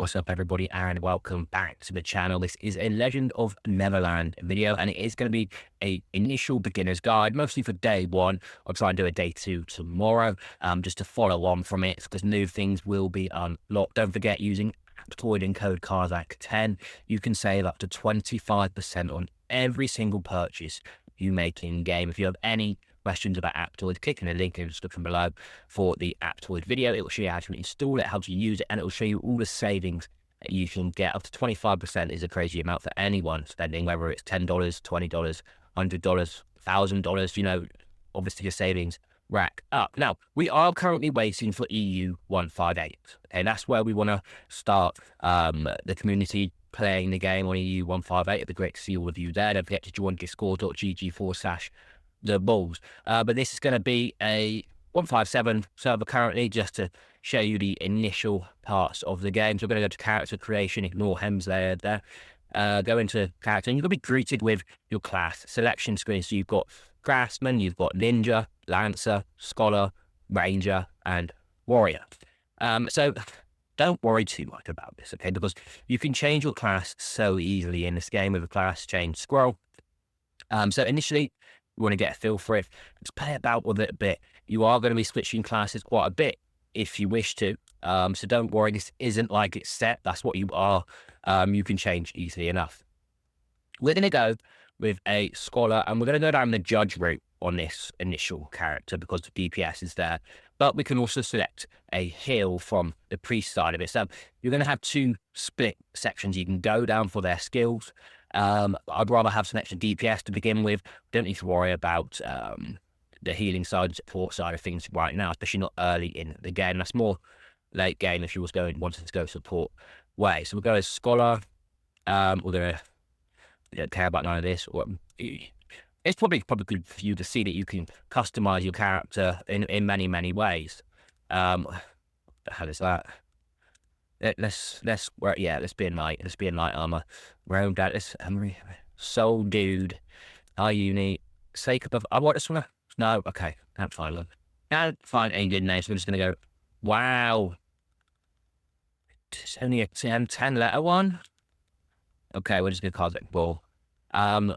What's up, everybody, and welcome back to the channel. This is a Legend of Neverland video, and it is going to be a initial beginner's guide, mostly for day one. I'll try and do a day two tomorrow, just to follow on from it, because new things will be unlocked. Don't forget, using Aptoide and code CARZAK10, you can save up to 25% on every single purchase you make in game. If you have any questions about Aptoide, click on the link in the description below for the Aptoide video. It will show you how to install it, how to use it, and it will show you all the savings that you can get. Up to 25% is a crazy amount for anyone spending, whether it's $10, $20, $100, $1,000, you know, obviously your savings rack up. Now, we are currently waiting for EU 158, and that's where we want to start the community playing the game on EU 158. It'd be great to see all of you there. Don't forget to join discord.gg/the Bulls. But this is going to be a 157 server currently, just to show you the initial parts of the game. So we're going to go to character creation, ignore Hems there. Go into character, and you're going to be greeted with your class selection screen. So you've got craftsman, you've got ninja, lancer, scholar, ranger, and warrior. So don't worry too much about this, okay? Because you can change your class so easily in this game with a class change scroll. So initially, you want to get a feel for it. Just play about with it a bit. You are going to be switching classes quite a bit if you wish to. So don't worry, this isn't like it's set. That's what you are. You can change easily enough. We're going to go with a scholar, and we're going to go down the judge route on this initial character because the DPS is there. But we can also select a heal from the priest side of it. So you're going to have two split sections you can go down for their skills. I'd rather have some extra DPS to begin with. Don't need to worry about the healing side, support side of things right now, especially not early in the game. That's more late game if you wanted to go support way. So we'll go as scholar. We're going to care about none of this. It's probably good for you to see that you can customize your character in many ways. What the hell is that? Let's be in light. Let's be in light armor. Round out this soul dude. Are you need sake of? I want this one. No, okay, that's fine. Look, can't find any good names. So I'm just gonna go. Wow, it's only a 10 letter one. Okay, we're just gonna CARZAK ball. And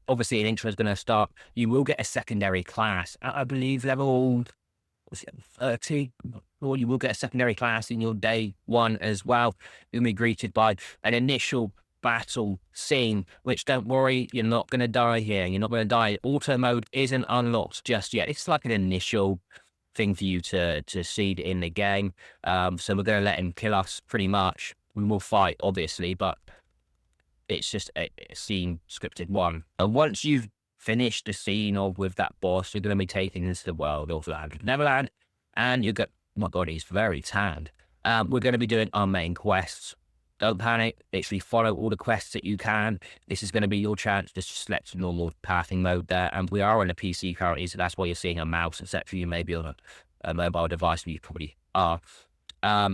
obviously an intro is gonna start. You will get a secondary class. I believe level 30. Or you will get a secondary class in your day one as well. You'll be greeted by an initial battle scene, which, don't worry, you're not going to die here. You're not going to die. Auto mode isn't unlocked just yet. It's like an initial thing for you to see in the game. So we're going to let him kill us pretty much. We will fight, obviously, but it's just a scene scripted one. And once you've finished the scene with that boss, you're going to be taken into the world of Neverland, and you get, oh my God, he's very tanned. We're going to be doing our main quests. Don't panic. Literally follow all the quests that you can. This is going to be your chance to select normal pathing mode there. And we are on a PC currently, so that's why you're seeing a mouse, etc. You may be on a mobile device, but you probably are.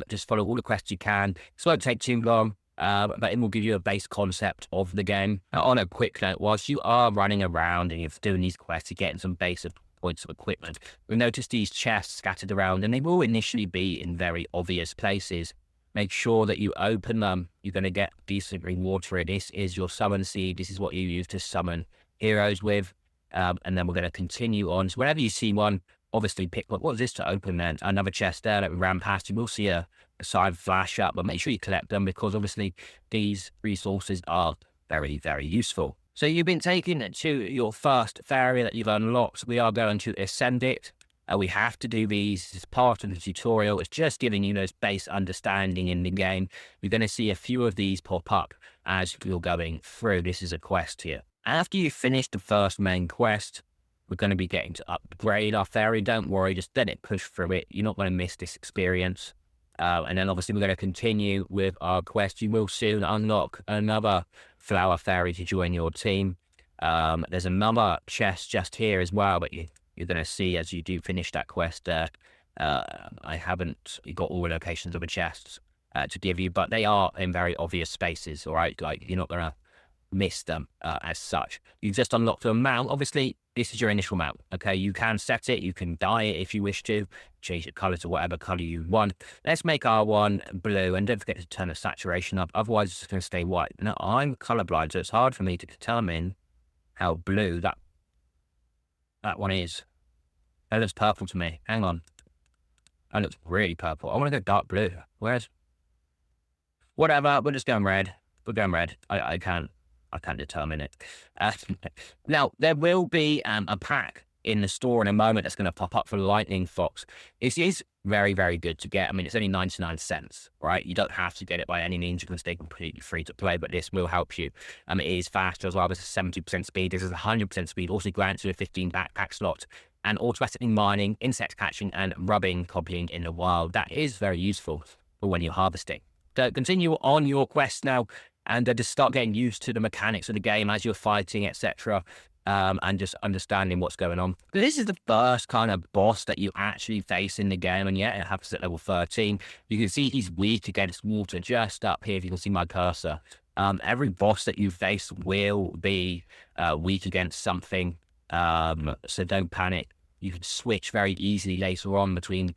Just follow all the quests you can. This won't take too long, but it will give you a base concept of the game. Now, on a quick note, whilst you are running around and you're doing these quests, you're getting some basic points of equipment. We'll notice these chests scattered around, and they will initially be in very obvious places. Make sure that you open them. You're going to get decent reward for it. This is your summon seed. This is what you use to summon heroes with. And then we're going to continue on. So whenever you see one, obviously pick what is this to open then? Another chest there that we ran past. You will see a side flash up, but make sure you collect them because obviously these resources are very useful. So you've been taken to your first area that you've unlocked. We are going to ascend it. We have to do these as part of the tutorial. It's just giving you those base understanding in the game. We're going to see a few of these pop up as you're going through. This is a quest here. After you finish the first main quest, we're going to be getting to upgrade our fairy. Don't worry, just let it push through it. You're not going to miss this experience. And then obviously we're going to continue with our quest. You will soon unlock another flower fairy to join your team. There's another chest just here as well, but you're going to see as you do finish that quest. I haven't got all the locations of the chests to give you, but they are in very obvious spaces, all right? Like, you're not going to miss them as such. You've just unlocked a mount. Obviously, this is your initial mount. Okay, you can set it, you can dye it if you wish to, change the color to whatever color you want. Let's make our one blue, and don't forget to turn the saturation up, otherwise it's going to stay white. Now, I'm colorblind, so it's hard for me to determine how blue that one is. That looks purple to me. Hang on. That looks really purple. I want to go dark blue. Where's... Whatever, we're just going red. We're going red. I can't determine it. Now, there will be a pack in the store in a moment that's going to pop up for Lightning Fox. This is very, very good to get. I mean, it's only 99 cents, right? You don't have to get it by any means. You can stay completely free to play, but this will help you. It is faster as well. This is 70% speed. This is 100% speed. Also grants you a 15 backpack slot, and automatically mining, insect catching, and rubbing copying in the wild. That is very useful for when you're harvesting. So continue on your quest now, and just start getting used to the mechanics of the game as you're fighting, etc. And just understanding what's going on. This is the first kind of boss that you actually face in the game, and yeah, it happens at level 13. You can see he's weak against water just up here, if you can see my cursor. Every boss that you face will be weak against something, so don't panic. You can switch very easily later on between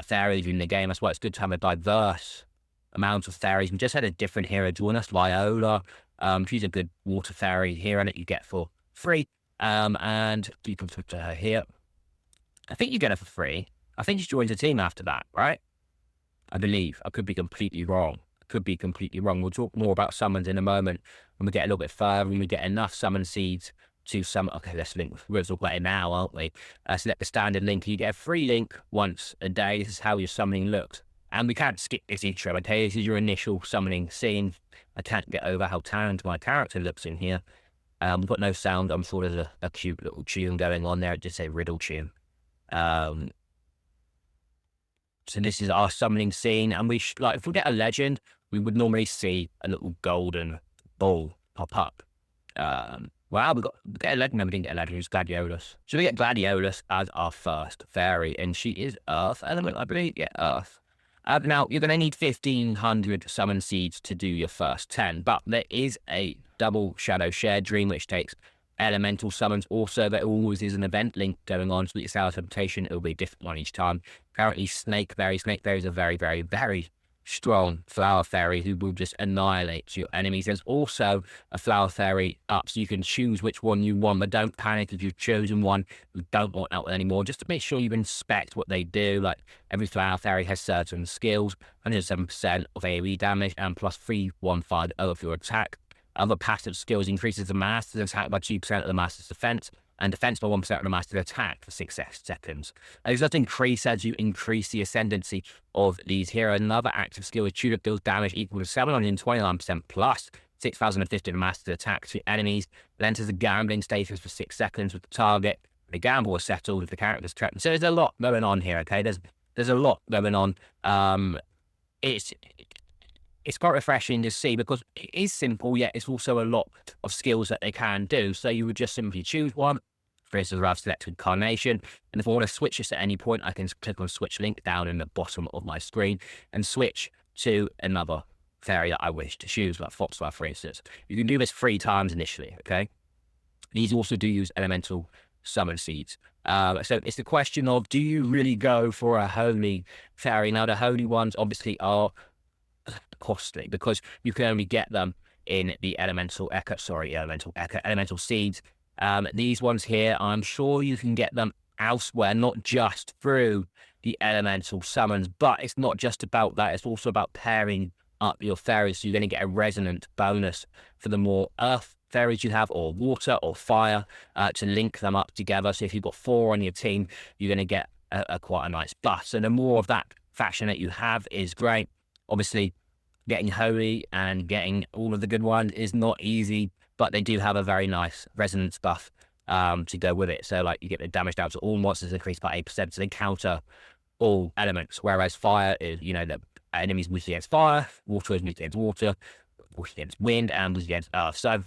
fairies in the game. That's why it's good to have a diverse amount of fairies. We just had a different hero join us, Viola. She's a good water fairy hero that you get for free, and you can put her here. I think you get her for free. I think she joins a team after that, right? I believe. I could be completely wrong. We'll talk more about summons in a moment when we get a little bit further, when we get enough summon seeds to summon. Okay, let's link. We're talking about it now, aren't we? Select the standard link. You get a free link once a day. This is how your summoning looks. And we can't skip this intro, okay? This is your initial summoning scene. I can't get over how talented my character looks in here. We've got no sound. I'm sure there's a cute little tune going on there. It just a riddle tune. So this is our summoning scene. And we like, if we get a legend, we would normally see a little golden ball pop up. Wow, we get a legend. No, we didn't get a legend. It was Gladiolus. So we get Gladiolus as our first fairy. And she is Earth element, I believe. Yeah, Earth. Now, you're going to need 1,500 summon seeds to do your first 10, but there is a double shadow shared dream, which takes elemental summons. Also, there always is an event link going on, so that your sales adaptation, it will be a different one each time. Apparently, snake berries are very, very, very strong flower fairy who will just annihilate your enemies. There's also a flower fairy up, so you can choose which one you want, but don't panic if you've chosen one you don't want that one anymore. Just to make sure you inspect what they do. Like, every flower fairy has certain skills, 107% of AoE damage and plus 315 of your attack. Other passive skills increases the master's attack by 2% of the master's defense, and defense by 1% of the master's attack for 6 seconds. These does increase as you increase the ascendancy of these heroes. Another active skill is Tutor deals damage equal to 729% plus 6,050 of the master's attack to enemies. It enters a gambling status for 6 seconds with the target. The gamble is settled if the character is trapped. So there's a lot going on here, okay? There's a lot going on. It's quite refreshing to see because it is simple, yet it's also a lot of skills that they can do. So you would just simply choose one. For instance, I've selected Carnation, and if I want to switch this at any point, I can click on switch link down in the bottom of my screen and switch to another fairy that I wish to choose, like Foxfire, for instance. You can do this 3 times initially, okay? These also do use elemental summon seeds. So it's the question of, do you really go for a holy fairy? Now, the holy ones obviously are costly because you can only get them in the elemental seeds. These ones here, I'm sure you can get them elsewhere, not just through the elemental summons, but it's not just about that. It's also about pairing up your fairies. So you're going to get a resonant bonus for the more earth fairies you have, or water or fire, to link them up together. So if you've got 4 on your team, you're going to get quite a nice buff. So the more of that faction that you have is great. Obviously, getting holy and getting all of the good ones is not easy, but they do have a very nice resonance buff to go with it. So like, you get the damage down to all monsters increased by 8%, so they counter all elements, whereas fire is, you know, the enemies weak against fire, water is weak against water, weak against wind, and weak against earth. So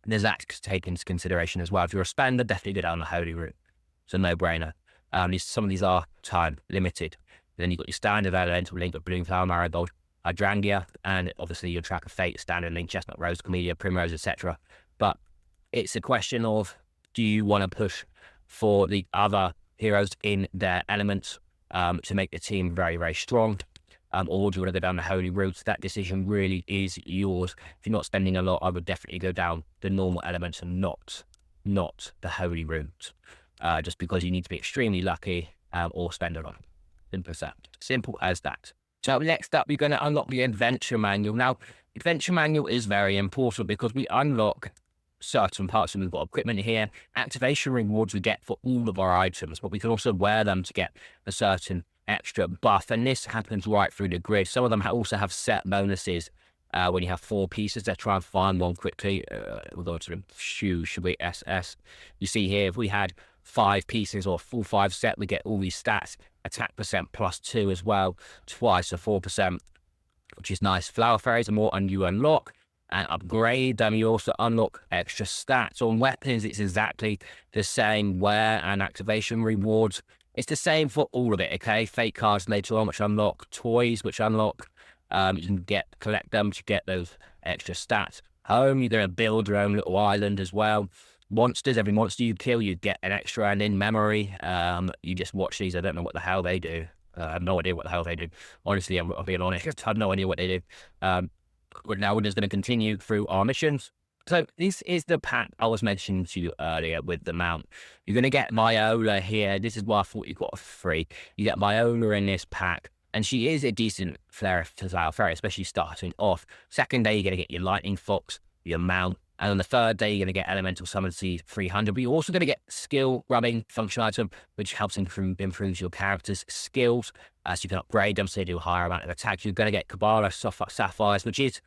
there's that to take into consideration as well. If you're a spender, definitely go down the holy route. It's a no-brainer. Some of these are time limited. Then you've got your standard elemental link of Bloom Flower, Marigold, Hydrangea, and obviously your Track of Fate, standard link, Chestnut Rose, Camellia, Primrose, etc. But it's a question of Do you want to push for the other heroes in their elements to make the team very, very strong? Or do you want to go down the holy route? That decision really is yours. If you're not spending a lot, I would definitely go down the normal elements and not the holy route. Just because you need to be extremely lucky or spend a lot. Simple as that. Simple as that. So next up, we're going to unlock the adventure manual. Now, adventure manual is very important because we unlock certain parts, and we've got equipment here, activation rewards we get for all of our items, but we can also wear them to get a certain extra buff, and this happens right through the grid. Some of them also have set bonuses when you have 4 pieces. Let's try and find one quickly. We'll go to the should be SS. You see here, if we had 5 pieces or full 5 set, we get all these stats. Attack percent +2 as well, twice, so 4%, which is nice. Flower fairies are more, and you unlock and upgrade them. You also unlock extra stats on weapons. It's exactly the same. Wear and activation rewards, it's the same for all of it, okay? Fake cards later on, which unlock. Toys, which unlock. You can collect them to get those extra stats. Home, you're going to build your own little island as well. Monsters, every monster you kill, you get an extra and in memory. You just watch these. I don't know what the hell they do. I have no idea what the hell they do. Honestly, I'm being honest. I have no idea what they do. But now we're just going to continue through our missions. So this is the pack I was mentioning to you earlier with the mount. You're going to get Myola here. This is why I thought you got for free. You get Myola in this pack, and she is a decent fairy, especially starting off. Second day, you're going to get your Lightning Fox, your mount. And on the third day, you're going to get Elemental Summon Seed 300. But you're also going to get Skill Rubbing Function Item, which helps improve your character's skills. So you can upgrade them so they do a higher amount of attack. You're going to get Kabbalah Sapphires, which is,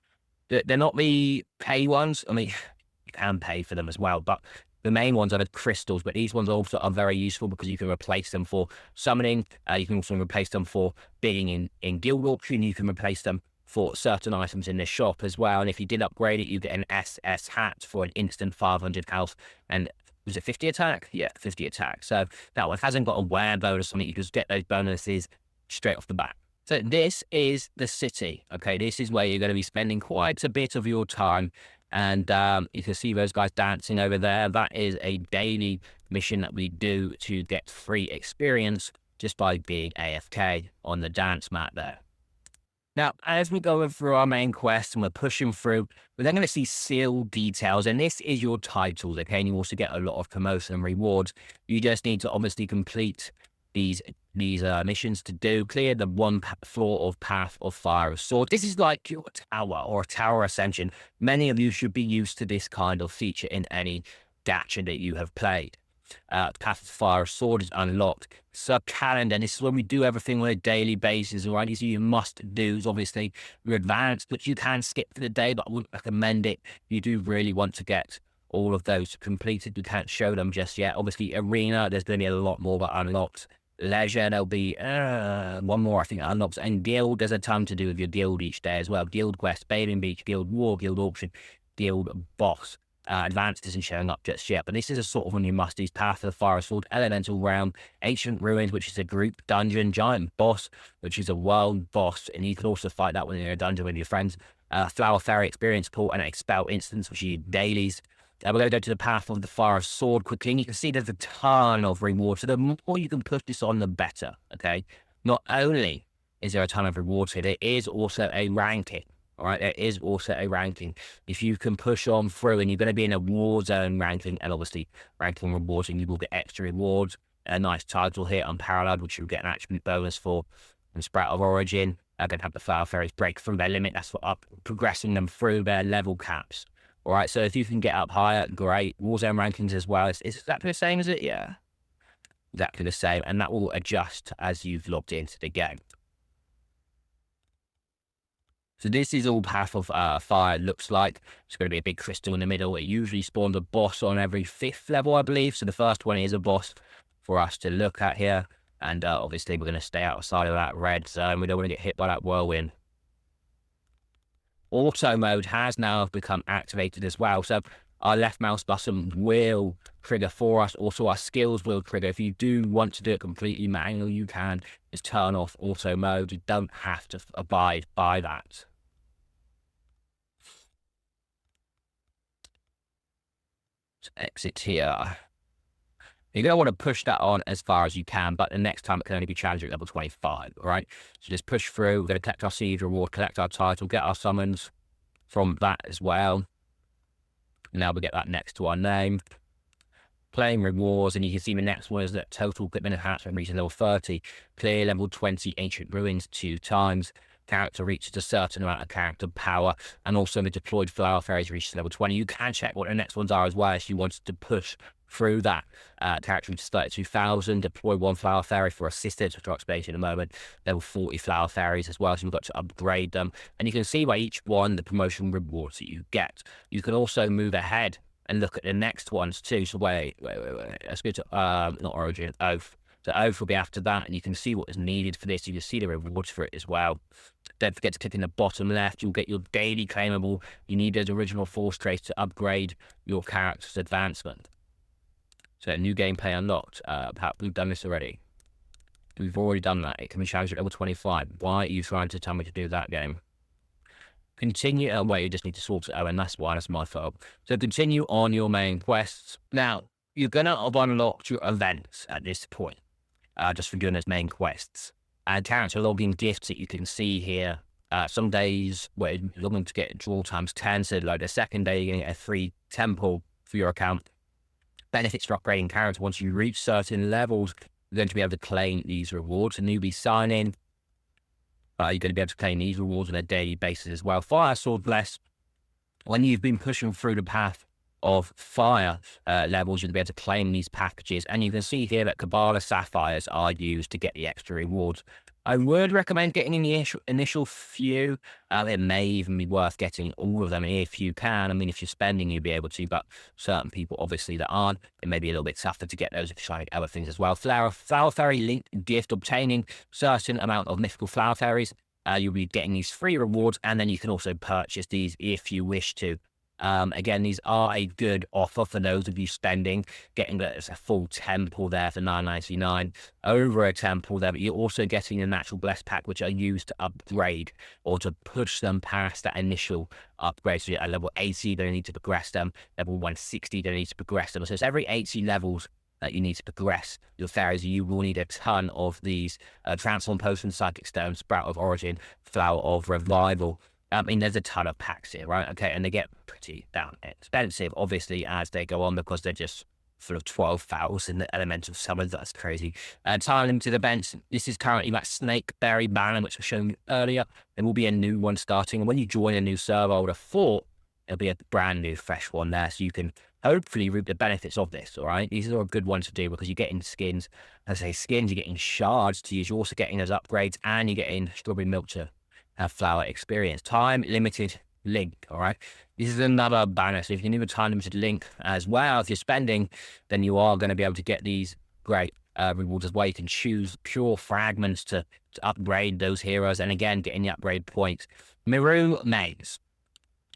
they're not the pay ones. I mean, you can pay for them as well, but the main ones are the crystals. But these ones also are very useful because you can replace them for summoning. You can also replace them for bidding in Guild Auction. You can replace them for certain items in the shop as well. And if you did upgrade it, you get an SS hat for an instant 500 health. And was it 50 attack? Yeah, 50 attack. So that one hasn't got a wear bonus on it. You just get those bonuses straight off the bat. So this is the city. Okay, this is where you're going to be spending quite a bit of your time. And you can see those guys dancing over there. That is a daily mission that we do to get free experience just by being AFK on the dance mat there. Now, as we're going through our main quest and we're pushing through, we're then going to see seal details, and this is your titles, okay? And you also get a lot of promotion and rewards. You just need to obviously complete these missions to do. Clear the 1 floor of Path of Fire of Sword. This is like your tower or a tower ascension. Many of you should be used to this kind of feature in any gacha that you have played. Path of Fire Sword is unlocked. Sub-calendar, this is when we do everything on a daily basis, all right? These are your must-dos, obviously. You're advanced, but you can skip for the day, but I wouldn't recommend it. You do really want to get all of those completed. You can't show them just yet. Obviously, Arena, there's going to be a lot more that unlocked. Leisure, there'll be one more, I think, unlocks. And Guild, there's a ton to do with your Guild each day as well. Guild Quest, Bathing Beach, Guild War, Guild Auction, Guild Boss. Advanced isn't showing up just yet, but this is a sort of one you must use. Path of the Fire Sword, Elemental Realm, Ancient Ruins, which is a group dungeon, Giant Boss, which is a world boss, and you can also fight that when you're in a dungeon with your friends. Flower Fairy Experience Pool and Expel Instance, which are your dailies. We're going to go to the Path of the Fire Sword quickly, and you can see there's a ton of rewards. So the more you can push this on, the better, okay? Not only is there a ton of rewards here, there is also a ranking. All right, there is also a ranking. If you can push on through, and you're going to be in a war zone ranking, and obviously ranking rewards, and you will get extra rewards. A nice title here, Unparalleled, which you'll get an attribute bonus for. And Sprout of Origin, going to have the Flower Fairies break through their limit. That's for progressing them through their level caps. All right, so if you can get up higher, great. War zone rankings as well. Is exactly the same, is it? Yeah, exactly the same. And that will adjust as you've logged into the game. So this is all Path of Fire looks like. It's going to be a big crystal in the middle. It usually spawns a boss on every 5th level, I believe. So the first one is a boss for us to look at here. And obviously we're going to stay outside of that red zone. We don't want to get hit by that whirlwind. Auto mode has now become activated as well. So our left mouse button will trigger for us. Also, our skills will trigger. If you do want to do it completely manual, you can just turn off auto mode. You don't have to abide by that. Let's exit here. You're going to want to push that on as far as you can, but the next time it can only be challenged at level 25, all right? So just push through. We're going to collect our siege reward, collect our title, get our summons from that as well. Now we get that next to our name. Playing rewards, and you can see the next one is that total equipment enhancement reaches level 30. Clear level 20 ancient ruins 2 times. Character reaches a certain amount of character power, and also the deployed flower fairies reaches level 20. You can check what the next ones are as well if you wanted to push through that. Character reaches 32,000. Deploy 1 flower fairy for assistance, which I'll explain to you in a moment. Level 40 flower fairies as well, so you've got to upgrade them. And you can see by each one the promotion rewards that you get. You can also move ahead and look at the next ones too. So wait. Let's go to not Origin, Oath. So Oath will be after that, and you can see what is needed for this. You can see the rewards for it as well. Don't forget to click in the bottom left. You'll get your daily claimable. You need those original force traits to upgrade your character's advancement. So new gameplay unlocked. Perhaps we've done this already. We've already done that. It can be challenged at level 25. Why are you trying to tell me to do that game? Continue. Oh, wait, you just need to sort it out, and that's why. That's my fault. So continue on your main quests. Now, you're going to have unlocked your events at this point, just for doing those main quests. And character login gifts that you can see here. Some days where you're looking to get draw times 10, so like the second day you're going to get a free temple for your account. Benefits for upgrading character. Once you reach certain levels, you're going to be able to claim these rewards. A newbie sign in. You're going to be able to claim these rewards on a daily basis as well. Fire Sword Bless. When you've been pushing through the path of fire levels, you'll be able to claim these packages. And you can see here that Kabbalah Sapphires are used to get the extra rewards. I would recommend getting in the initial few. It may even be worth getting all of them if you can. I mean, if you're spending, you'll be able to, but certain people, obviously, that aren't, it may be a little bit tougher to get those if you're trying other things as well. Flower Fairy linked gift, obtaining certain amount of mythical flower fairies. You'll be getting these free rewards, and then you can also purchase these if you wish to. Again, these are a good offer for those of you spending, getting a full temple there for $9.99, over a temple there, but you're also getting a natural blessed pack, which are used to upgrade or to push them past that initial upgrade. So at level 80, you don't need to progress them. Level 160, you don't need to progress them. So it's every 80 levels that you need to progress your fairies. You will need a ton of these Transform Potion, Psychic Stone, Sprout of Origin, Flower of Revival. I mean, there's a ton of packs here, right? Okay, and they get pretty damn expensive, obviously, as they go on, because they're just full of 12,000 elemental summons. That's crazy. Time limited events. This is currently that Snakeberry banner, which I showed you earlier. There will be a new one starting, and when you join a new server, I would have thought there'll be a brand new, fresh one there, so you can hopefully reap the benefits of this, all right? These are a good ones to do because you're getting skins. As I say, skins, you're getting shards to use. You're also getting those upgrades, and you're getting Strawberry Milk to have flower experience. Time limited link, all right? This is another banner. So if you need a time limited link as well, if you're spending, then you are going to be able to get these great rewards as well. You can choose pure fragments to upgrade those heroes, and again, getting the upgrade points. Mirus Maze.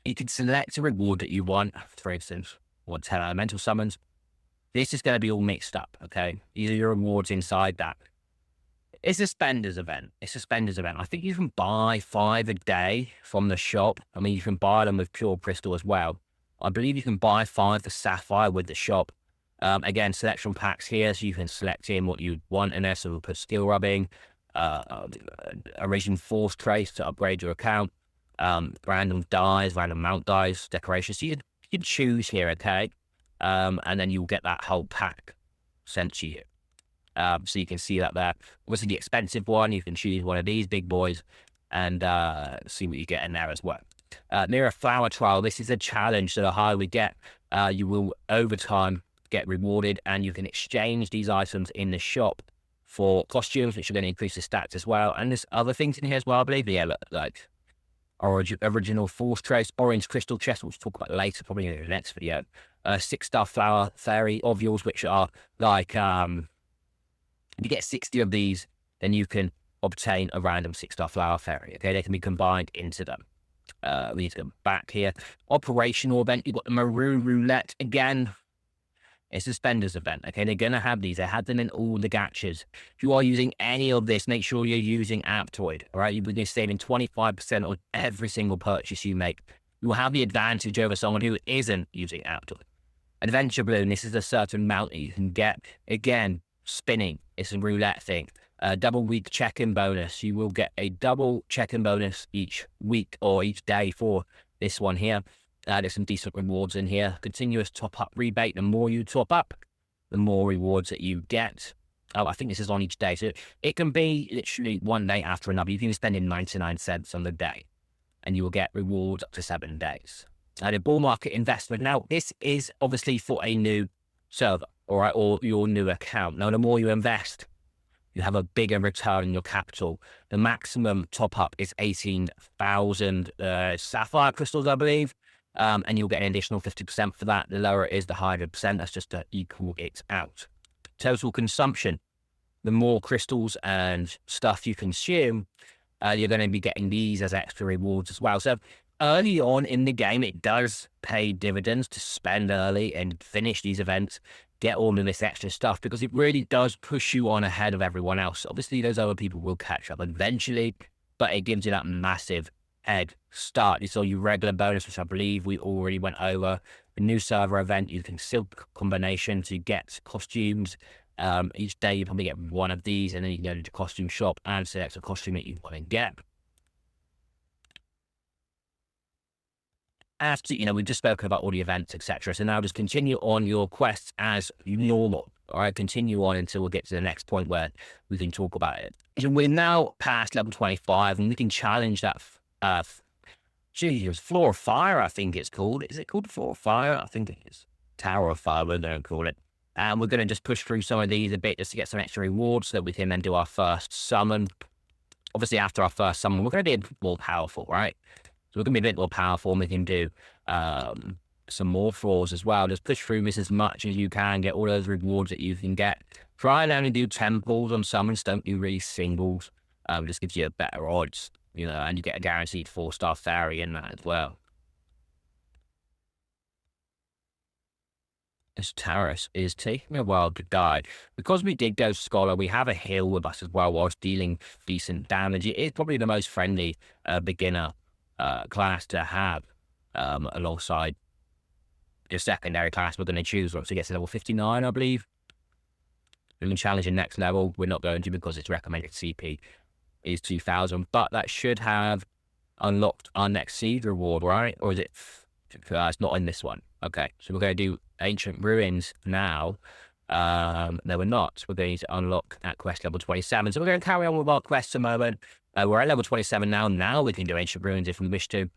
You can select a reward that you want. For instance, want 10 elemental summons. This is going to be all mixed up, okay? These are your rewards inside that. It's a spenders event. It's a spenders event. I think you can buy 5 a day from the shop. I mean, you can buy them with pure crystal as well. I believe you can buy 5 the sapphire with the shop. Again, selection packs here, so you can select in what you want in there. So we'll put steel rubbing, origin force trace to upgrade your account, random dies, random mount dies, decorations. So you can choose here, okay? And then you'll get that whole pack sent to you. So you can see that there. Obviously, the expensive one, you can choose one of these big boys and see what you get in there as well. Near a flower trial, this is a challenge. So the higher we get, you will over time get rewarded, and you can exchange these items in the shop for costumes, which are going to increase the stats as well. And there's other things in here as well, I believe. Yeah, like original force trace, orange crystal chest, which we'll talk about later, probably in the next video. 6-star flower fairy ovules, which are like if you get 60 of these, then you can obtain a random 6-star flower fairy. Okay, they can be combined into them. We need to go back here. Operational event. You've got the Maroon Roulette again. It's a spenders event. Okay, they're going to have these. They had them in all the gachas. If you are using any of this, make sure you're using Aptoide. All right, you'll be saving 25% on every single purchase you make. You will have the advantage over someone who isn't using Aptoide. Adventure balloon, this is a certain amount that you can get. Again, spinning, it's a roulette thing. Double week check-in bonus. You will get a double check-in bonus each week or each day for this one here. There's some decent rewards in here. Continuous top-up rebate. The more you top up, the more rewards that you get. Oh, I think this is on each day. So it can be literally one day after another. You can be spending 99 cents on the day, and you will get rewards up to 7 days. The bull market investment. Now, this is obviously for a new server, all right, or your new account. Now, the more you invest, you have a bigger return on your capital. The maximum top up is 18,000 sapphire crystals, I believe. And you'll get an additional 50% for that. The lower it is, the higher the percent. That's just to equal it out. Total consumption. The more crystals and stuff you consume, you're going to be getting these as extra rewards as well. So early on in the game, it does pay dividends to spend early and finish these events, get all of this extra stuff, because it really does push you on ahead of everyone else. Obviously, those other people will catch up eventually, but it gives you that massive head start. You saw your regular bonus, which I believe we already went over. The new server event, you can silk combination to get costumes. Each day you probably get one of these, and then you can go to the costume shop and select a costume that you want to get. After, we've just spoken about all the events, etc. So now just continue on your quests as normal. All right, continue on until we get to the next point where we can talk about it. So we're now past level 25, and we can challenge that Floor of Fire, I think it's called. Is it called Floor of Fire? I think it is. Tower of Fire, we don't call it. And we're going to just push through some of these a bit just to get some extra rewards so that we can then do our first summon. Obviously, after our first summon, we're going to be a bit more powerful, right? So we're going to be a bit more powerful, and we can do some more floors as well. Just push through this as much as you can, get all those rewards that you can get. Try and only do temples on summons, don't do really singles. It just gives you better odds. And you get a guaranteed 4-star fairy in that as well. This Taurus is taking a while to die. Because we did go Scholar, we have a heal with us as well whilst dealing decent damage. It is probably the most friendly beginner class to have alongside your secondary class we're going to choose once we get to level 59, I believe. We can challenge the next level. We're not going to because its recommended CP is 2,000, but that should have unlocked our next seed reward, right? Or is it? It's not in this one. Okay, so we're going to do Ancient Ruins now. No, we're not. We're going to unlock at quest level 27. So we're going to carry on with our quests a moment. We're at level 27 now. Now we can do Ancient Ruins if we wish to.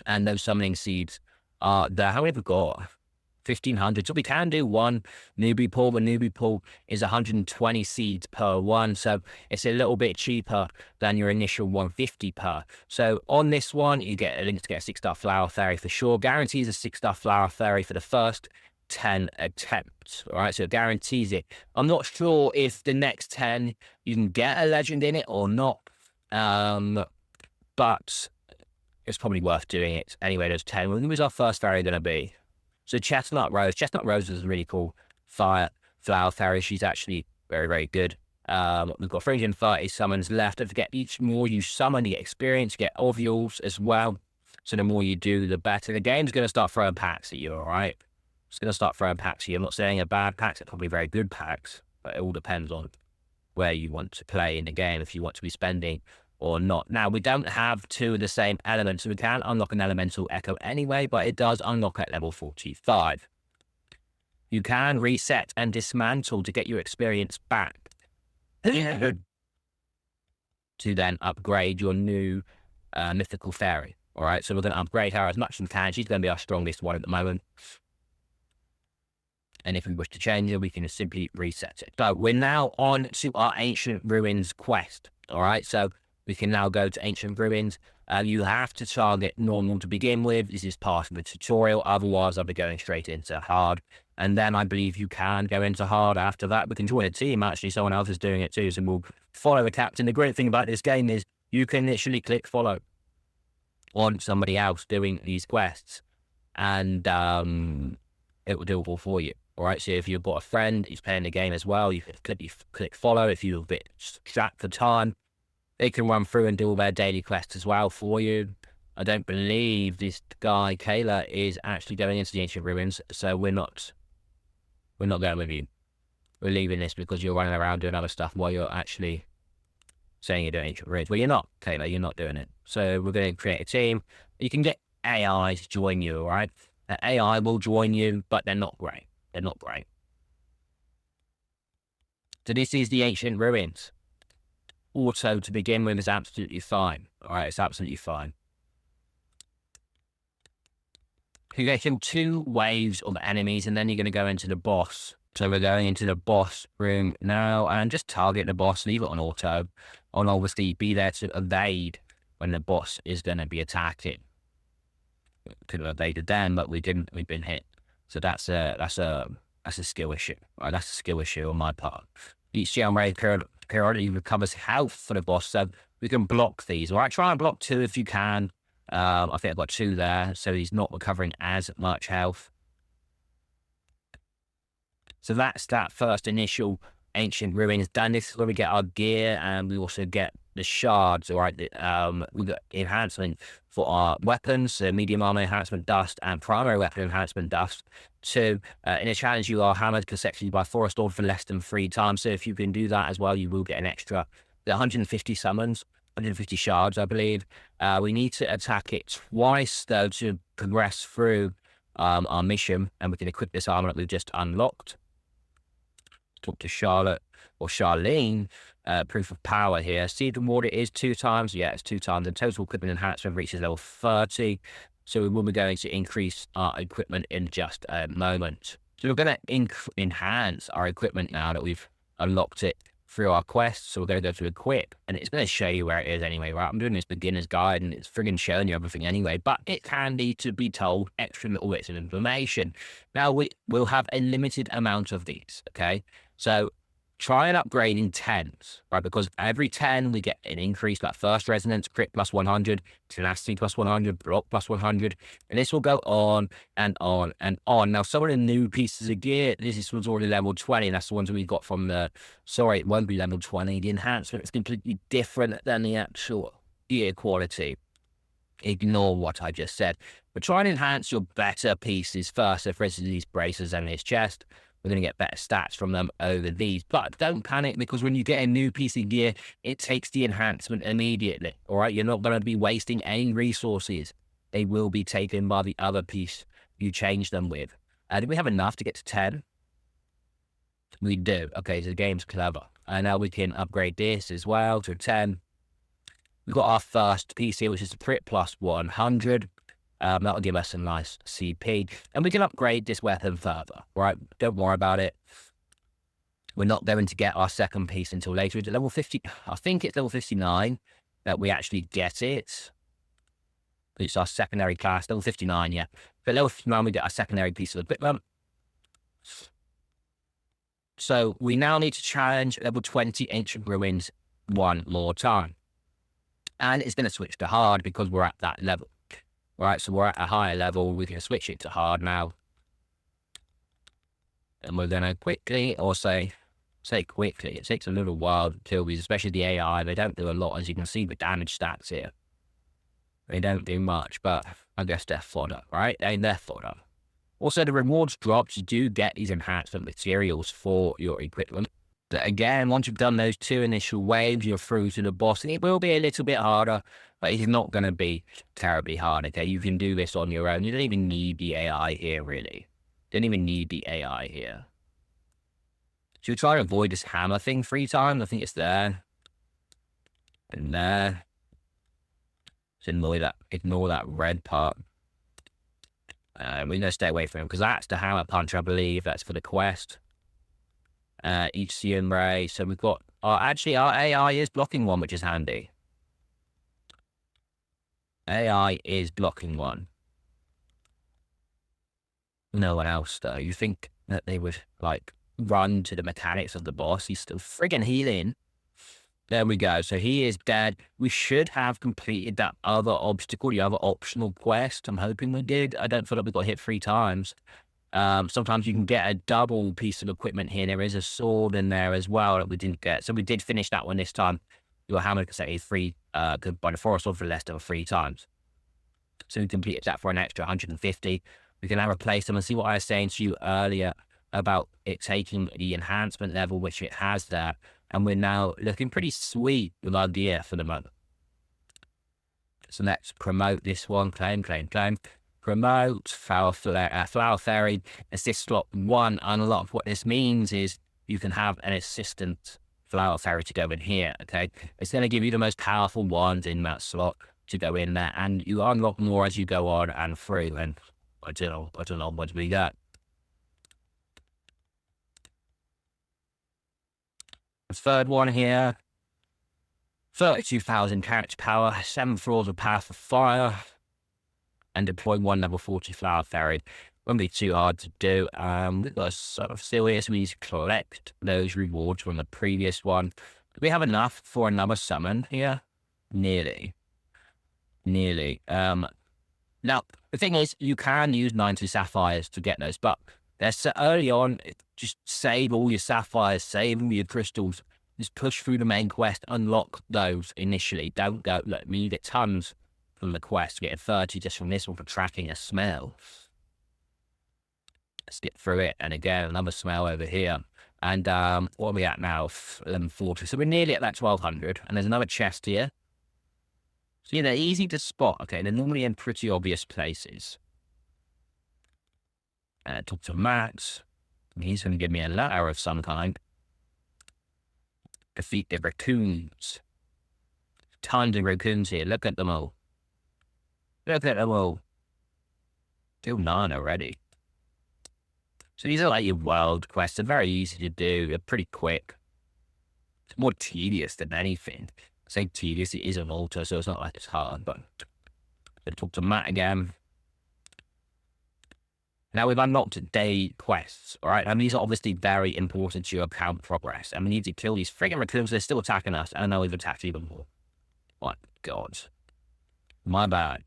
And those summoning seeds are there. How many have we got? 1,500. So we can do one newbie pool. The newbie pool is 120 seeds per one. So it's a little bit cheaper than your initial 150 per. So on this one, you get a link to get a 6-star flower fairy for sure. Guarantees a 6-star flower fairy for the first 10 attempts. All right, so it guarantees it. I'm not sure if the next 10 you can get a legend in it or not. But it's probably worth doing it. Anyway, those 10. When was our first fairy going to be? So Chestnut Rose. Chestnut Rose is a really cool flower fairy. She's actually very, very good. We've got 330 summons left. Don't forget, each more you summon, you get experience, you get ovules as well. So the more you do, the better. The game's going to start throwing packs at you, all right? It's going to start throwing packs at you. I'm not saying a bad packs. It's probably very good packs. But it all depends on where you want to play in the game, if you want to be spending or not. Now, we don't have two of the same elements, so we can unlock an elemental echo anyway, but it does unlock at level 45. You can reset and dismantle to get your experience back to then upgrade your new mythical fairy. All right, so we're going to upgrade her as much as we can. She's going to be our strongest one at the moment. And if we wish to change her, we can simply reset it. So we're now on to our Ancient Ruins quest. All right, so we can now go to Ancient Ruins. You have to target normal to begin with. This is part of the tutorial. Otherwise, I'll be going straight into hard. And then I believe you can go into hard after that. We can join a team, actually. Someone else is doing it too, so we'll follow the captain. The great thing about this game is you can literally click follow on somebody else doing these quests. And it will do it all for you. All right, so if you've got a friend who's playing the game as well, you can click follow. If you're a bit strapped for time, they can run through and do all their daily quests as well for you. I don't believe this guy, Kayla, is actually going into the ancient ruins, so we're not going with you. We're leaving this because you're running around doing other stuff while you're actually saying you're doing ancient ruins. Well, you're not, Kayla, you're not doing it. So we're going to create a team. You can get AI to join you, all right? AI will join you, but they're not great. They're not great. So this is the ancient ruins. Auto to begin with is absolutely fine. All right, it's absolutely fine. You're getting 2 waves of enemies, and then you're going to go into the boss. So we're going into the boss room now, and just target the boss, leave it on auto, and obviously be there to evade when the boss is going to be attacking. Could have evaded then, but we didn't. We've been hit. So that's a skill issue. Right, that's a skill issue on my part. Each downgrade periodically recovers health for the boss, so we can block these. All right, try and block 2 if you can. I think I've got 2 there, so he's not recovering as much health. So that's that first initial ancient ruins done. This is where we get our gear, and we also get the shards. All right, we got enhancement for our weapons, so medium armor enhancement dust and primary weapon enhancement dust. So in a challenge, you are hammered consecutively by forest lord for less than 3 times. So if you can do that as well, you will get an extra 150 summons. 150 shards, I believe. We need to attack it twice, though, to progress through our mission, and we can equip this armor that we've just unlocked. Talk to Charlotte or Charlene. Proof of power here. See the reward, it is 2 times. Yeah, it's 2 times. The total equipment enhancement reaches level 30. So we will be going to increase our equipment in just a moment. So we're going to enhance our equipment now that we've unlocked it through our quest. So we're going to go to equip, and it's going to show you where it is anyway, right? I'm doing this beginner's guide, and it's friggin' showing you everything anyway, but it can need to be told extra little bits of information. Now, we'll have a limited amount of these, okay? So try and upgrade in 10s, right? Because every 10, we get an increase, like first resonance, crit plus 100, tenacity plus 100, block plus 100, and this will go on and on and on. Now, some of the new pieces of gear, this one's already level 20, and that's the ones that we got from the, sorry, it won't be level 20. The enhancement is completely different than the actual gear quality. Ignore what I just said. But try and enhance your better pieces first. So for instance, these braces and his chest, we're going to get better stats from them over these. But don't panic, because when you get a new piece of gear, it takes the enhancement immediately. All right, you're not going to be wasting any resources. They will be taken by the other piece you change them with. Do we have enough to get to 10? We do. Okay, so the game's clever. And now we can upgrade this as well to 10. We've got our first piece here, which is the crit plus 100. That'll give us a nice CP. And we can upgrade this weapon further, right? Don't worry about it. We're not going to get our second piece until later. It's level 50. I think it's level 59 that we actually get it. It's our secondary class, level 59, yeah. But level 59, we get our secondary piece of equipment. So we now need to challenge level 20 Ancient Ruins one more time. And it's going to switch to hard because we're at that level. All right, so we're at a higher level. We can switch it to hard now. And we're going to quickly, or say quickly, it takes a little while until we, especially the AI, they don't do a lot, as you can see the damage stats here. They don't do much, but I guess they're fodder, right? They're fodder. Also, the rewards drops, you do get these enhancement materials for your equipment. But again, once you've done those 2 initial waves, you're through to the boss. And it will be a little bit harder, but it's not going to be terribly hard, okay? You can do this on your own. You don't even need the AI here, really. You don't even need the AI here. Should we try to avoid this hammer thing 3 times? I think it's there. And there. Just ignore that red part. We're going to stay away from him, because that's the hammer punch, I believe. That's for the quest. ECM ray. So we've got actually our AI is blocking one, which is handy. AI is blocking one. No one else though. You think that they would like run to the mechanics of the boss? He's still friggin' healing. There we go. So he is dead. We should have completed that other obstacle, the other optional quest. I'm hoping we did. I don't feel like we got hit 3 times. Sometimes you can get a double piece of equipment here. There is a sword in there as well that we didn't get. So we did finish that one this time. You were hammered consecutively 3 by the forest sword for less than 3 times. So we completed that for an extra 150. We can now replace them and see what I was saying to you earlier about it taking the enhancement level, which it has there. And we're now looking pretty sweet with our gear for the month. So let's promote this one. Claim. Promote Flower Fairy. Assist slot 1 unlocked. What this means is you can have an assistant Flower Fairy to go in here, okay? It's going to give you the most powerful wand in that slot to go in there, and you unlock more as you go on and through. And I don't know what we got. The third one here, 32,000 character power, 7 floors of power for fire, and deploy 1 level 40 Flower Fairy. Won't be too hard to do. We've got a sort of serious. We need to collect those rewards from the previous one. Do we have enough for another summon here? Nearly. Now, the thing is, you can use 90 sapphires to get those, but they're so early on. Just save all your sapphires, save all your crystals. Just push through the main quest, unlock those initially. Don't go, look, we get tons from the quest. Getting 30 just from this one for tracking a smell. Let's get through it. And again, another smell over here. And what are we at now? 1140. So we're nearly at that 1200. And there's another chest here. So yeah, they're easy to spot. Okay, they're normally in pretty obvious places. Talk to Max. He's going to give me a letter of some kind. Defeat the raccoons. Tons of raccoons here. Look at them all. Still 9 already. So these are like your world quests. They're very easy to do. They're pretty quick. It's more tedious than anything. I say tedious, it is a Volta, so it's not like it's hard, but I'll talk to Matt again. Now we've unlocked day quests, all right? And these are obviously very important to your account progress. And we need to kill these friggin' raccoons. They're still attacking us. And now we've attacked even more. My God. My bad.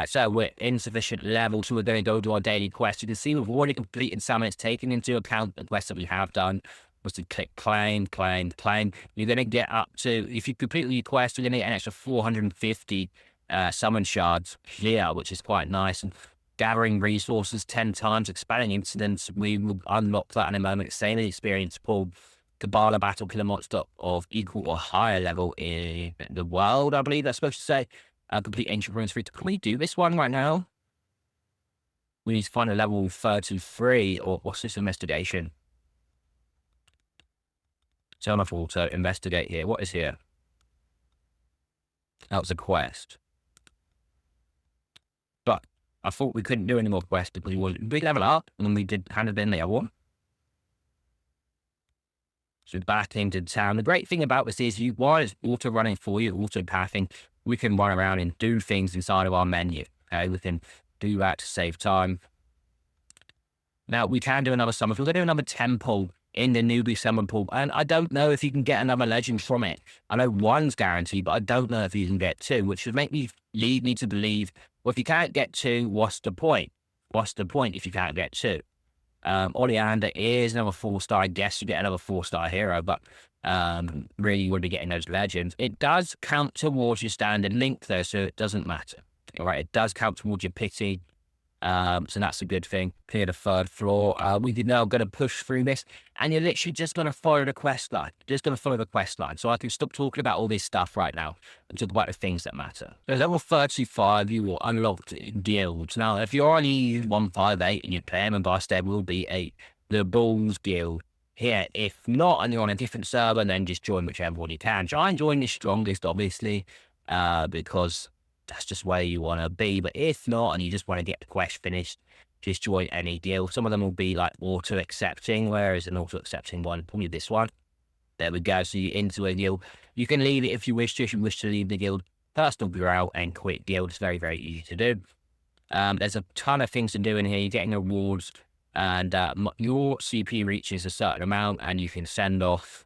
So we're insufficient level, so we're going to go to our daily quest. You can see we've already completed some. It's taken into account the quests that we have done. Was to click claim. You're going to get up to, if you complete your quest, you're going to get an extra 450 summon shards here, which is quite nice. And gathering resources 10 times, expanding incidents, we will unlock that in a moment. Same experience pool. Kabbalah battle, kill a monster of equal or higher level in the world, I believe that's supposed to say. Complete ancient ruins 3. Can we do this one right now? We need to find a level 33, or what's this investigation? Turn off auto, investigate here. What is here? That was a quest. But I thought we couldn't do any more quests because we wasn't big level up, and then we did hand it in the other one. So back into town. The great thing about this is while it's auto running for you, auto pathing, we can run around and do things inside of our menu. Okay, we can do that to save time. Now we can do another summon. If we're going to do another temple in the newbie summon pool, and I don't know if you can get another legend from it. I know 1's guaranteed, but I don't know if you can get 2, which would lead me to believe, well, if you can't get 2, what's the point? What's the point if you can't get 2? Oleander is another 4-star. I guess you get another 4-star hero, but really you would be getting those legends. It does count towards your standard link though, so it doesn't matter. All right, it does count towards your pity. So that's a good thing. Clear the 3rd floor. We did now going to push through this, and you're literally just going to follow the quest line. Just going to follow the quest line. So I can stop talking about all this stuff right now and talk about the things that matter. So level 35, you will unlock guilds. Now, if you're only 158 and you're playing and there will be the Bulls guild here. If not, and you're on a different server, then just join whichever one you can. Try and join the strongest, obviously, because that's just where you want to be. But if not, and you just want to get the quest finished, just join any guild. Some of them will be like auto-accepting, whereas an auto-accepting one, probably this one. There we go. So you're into a guild. You can leave it if you wish to. If you wish to leave the guild, personal bureau and quit guild. It's very, very easy to do. There's a ton of things to do in here. You're getting rewards, and your CP reaches a certain amount, and you can send off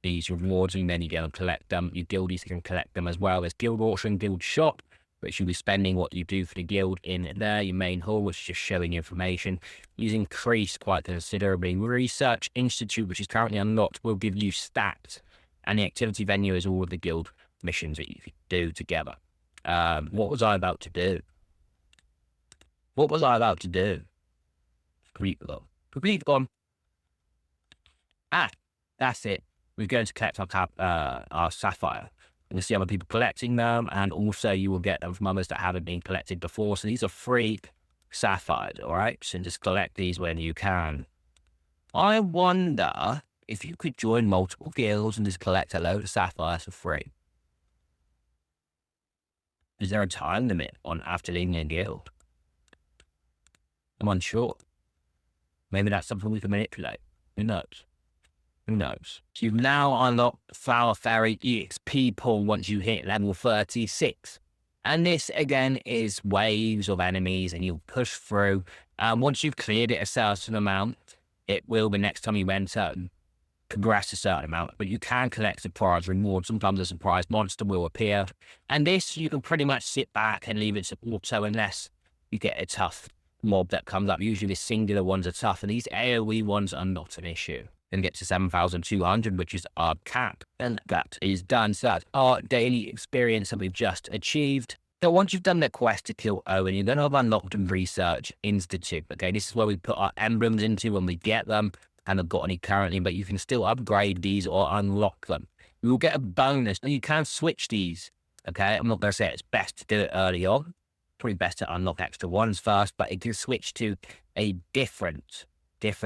these rewards, and then you go and collect them. Your guildies can collect them as well. There's guild auction, guild shop, which you'll be spending what you do for the guild in there. Your main hall, which is just showing information. You've increased quite considerably. Research Institute, which is currently unlocked, will give you stats, and the activity venue is all of the guild missions that you do together. What was I about to do? What was I about to do? Complete gone. Ah, that's it. We're going to collect our sapphire. You'll see other people collecting them, and also you will get them from others that haven't been collected before. So these are free sapphires, all right? So just collect these when you can. I wonder if you could join multiple guilds and just collect a load of sapphires for free. Is there a time limit on after leaving a guild? I'm unsure. Maybe that's something we can manipulate. Who knows? Who knows? So you've now unlocked Flower Fairy EXP pool once you hit level 36. And this, again, is waves of enemies, and you'll push through. Once you've cleared it a certain amount, it will, the next time you enter, progress a certain amount. But you can collect surprise rewards. Sometimes a surprise monster will appear. And this, you can pretty much sit back and leave it to auto unless you get a tough mob that comes up. Usually the singular ones are tough, and these AoE ones are not an issue. And get to 7,200, which is our cap. And that is done. So that's our daily experience that we've just achieved. So once you've done the quest to kill Owen, you're going to have unlocked and research Insititute. Okay, this is where we put our emblems into when we get them. I haven't got any currently, but you can still upgrade these or unlock them. You will get a bonus. Now you can switch these. Okay, I'm not going to say it's best to do it early on. Probably best to unlock extra ones first, but it can switch to a different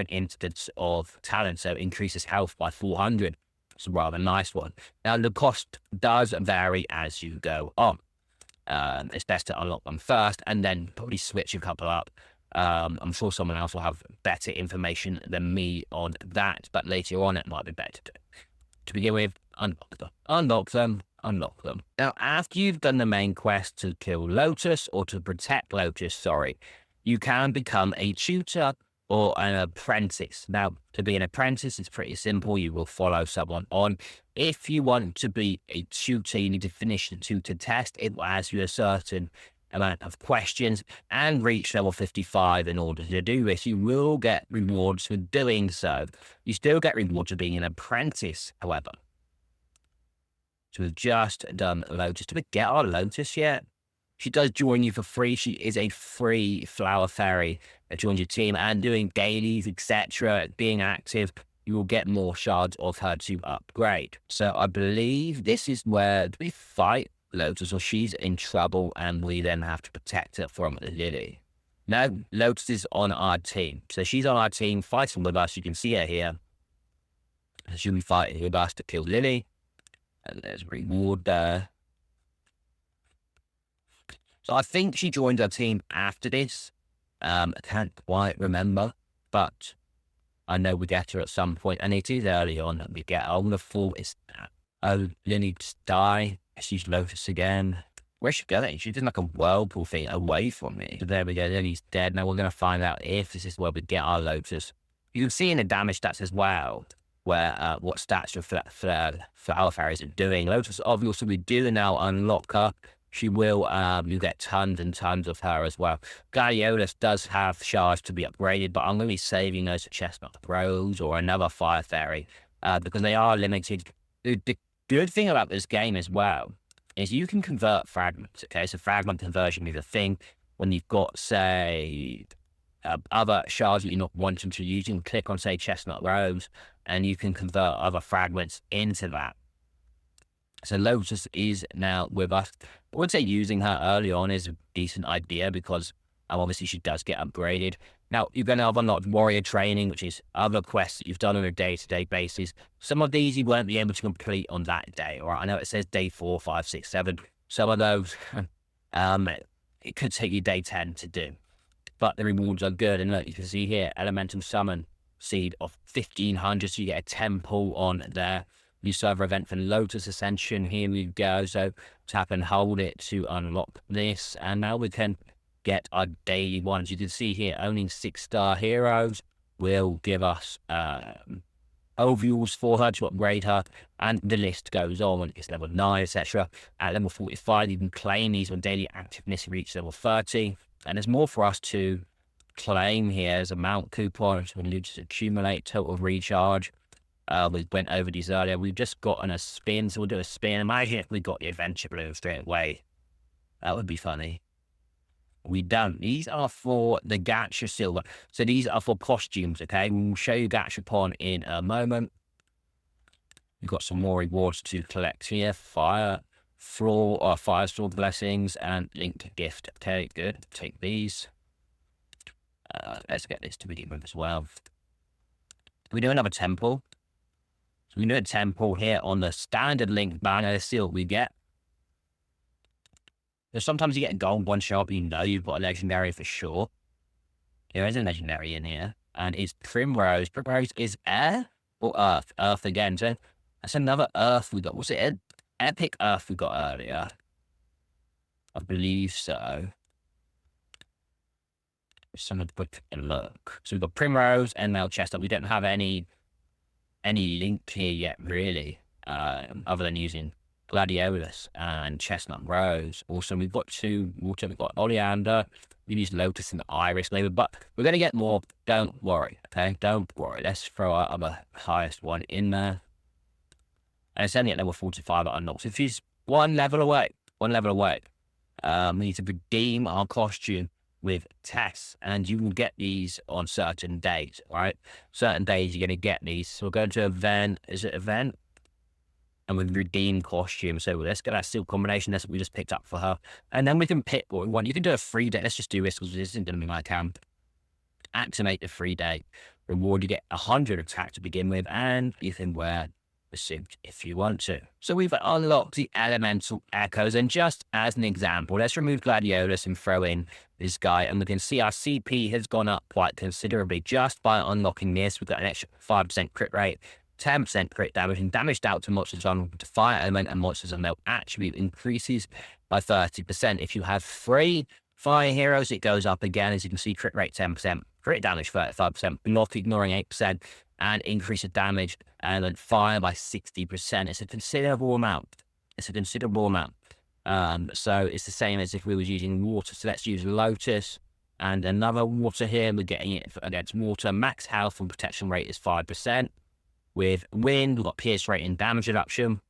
instance of talent, so it increases health by 400. It's a rather nice one. Now, the cost does vary as you go on. It's best to unlock them first and then probably switch a couple up. I'm sure someone else will have better information than me on that, but later on it might be better to begin with. Unlock them. Now, after you've done the main quest to kill Lotus, or to protect Lotus, sorry, you can become a tutor or an apprentice. Now, to be an apprentice, it's pretty simple. You will follow someone on. If you want to be a tutor, you need to finish the tutor test. It will ask you a certain amount of questions and reach level 55 in order to do this. You will get rewards for doing so. You still get rewards for being an apprentice, however. So we've just done Lotus. Did we get our Lotus yet? She does join you for free. She is a free Flower Fairy that joins your team, and doing dailies, etc., being active, you will get more shards of her to upgrade. So I believe this is where we fight Lotus, or she's in trouble and we then have to protect her from Lily. No, Lotus is on our team. So she's on our team fighting with us. You can see her here. She'll be fighting with us to kill Lily. And there's a reward there. So I think she joined our team after this. I can't quite remember, but I know we get her at some point, and it is early on that we get her. I would have thought it's, oh, Lily just die. She's Lotus again. Where's she going? She's doing like a whirlpool thing away from me. So there we go, Lily's dead. Now we're going to find out if this is where we get our Lotus. You can see in the damage stats as well, where what stats your Flower Fairies are doing. Lotus, obviously, we do now unlock her. She will, you get tons and tons of her as well. Gladiolus does have shards to be upgraded, but I'm going to be saving those for Chestnut Rose or another Fire Fairy, because they are limited. The good thing about this game as well is you can convert fragments, okay? So fragment conversion is a thing when you've got, say, other shards that you're not wanting to use. You can click on, say, Chestnut Rose, and you can convert other fragments into that. So Lotus is now with us. I would say using her early on is a decent idea because obviously she does get upgraded. Now, you're going to have unlocked warrior training, which is other quests that you've done on a day-to-day basis. Some of these you won't be able to complete on that day. All right, I know it says day 4, 5, 6, 7. Some of those, it could take you day 10 to do. But the rewards are good. And look, you can see here, Elemental Summon Seed of 1,500. So you get a temple on there. New server event for Lotus Ascension. Here we go. So tap and hold it to unlock this. And now we can get our daily ones. You can see here, owning 6-star heroes will give us overviews for her to upgrade her. And the list goes on when it gets level 9, etc. At level 45, you can claim these when daily activeness reaches level 30. And there's more for us to claim here. There's a mount coupon to accumulate total recharge. We went over these earlier. We've just gotten a spin, so we'll do a spin. Imagine if we got the adventure blue straight away. That would be funny. We don't. These are for the gacha silver. So these are for costumes, okay? We'll show you gachapon in a moment. We've got some more rewards to collect here. Firestorm blessings and linked gift. Okay, good. Take these. Let's get this to begin with as well. We do another temple. So we do a temple here on the standard link banner. Let's see what we get. So sometimes you get a gold one shot, but you know you've got a legendary for sure. There is a legendary in here, and it's Primrose. Primrose is air or earth? Earth again. So that's another earth we got. Was it an epic earth we got earlier? I believe so. Just gonna put a look. So we've got Primrose and now Chestnut. We don't have any link here yet, really, other than using Gladiolus and Chestnut Rose. Also, we've got two water. We've got Oleander. We've used Lotus and Iris flavor, but we're going to get more. Don't worry, okay? Don't worry. Let's throw our other highest one in there. And it's only at level 45 at unlocked. So if he's one level away, we need to redeem our costume with Tess, and you will get these on certain days, right? Certain days you're going to get these. So we're going to event. Is it event? And with redeem costume. So let's get that steel combination. That's what we just picked up for her. And then we can pick what we want. You can do a free day. Let's just do this because this isn't going to be my camp. Activate the free day. Reward, you get 100 attack to begin with, and you can wear the suit if you want to. So we've unlocked the elemental echoes. And just as an example, let's remove Gladiolus and throw in this guy. And we can see our CP has gone up quite considerably just by unlocking this. We've got an extra 5% crit rate. 10% crit damage, and damage out to monsters on to fire element and monsters and melt attribute increases by 30%. If you have 3 fire heroes, it goes up again. As you can see, crit rate 10%, crit damage 35%, block ignoring 8%, and increase of damage and then fire by 60%. It's a considerable amount. So it's the same as if we were using water. So let's use Lotus and another water here. We're getting it against water. Max health and protection rate is 5%. With wind, we've got pierce rate and damage reduction.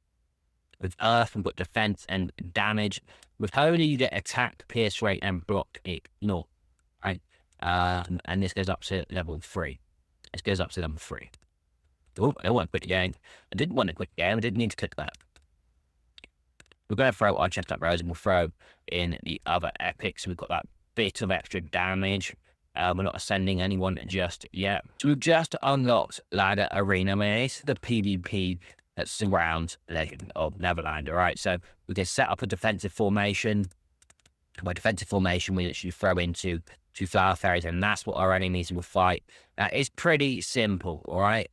With earth, we've got defense and damage. With holy, you get attack, pierce rate, and block ignore. Right? And this goes up to level 3. Oh, I don't want to quit the game. I didn't want to quit the game. I didn't need to click that. We're going to throw our Chestnut Rose, and we'll throw in the other epics. We've got that bit of extra damage. We're not ascending anyone just yet. So we've just unlocked Ladder Arena. I mean, it's the PvP that surrounds Legend of Neverland, all right? So we can set up a defensive formation. By defensive formation, we literally throw into 2 flower fairies, and that's what our enemies will fight. It's pretty simple, all right?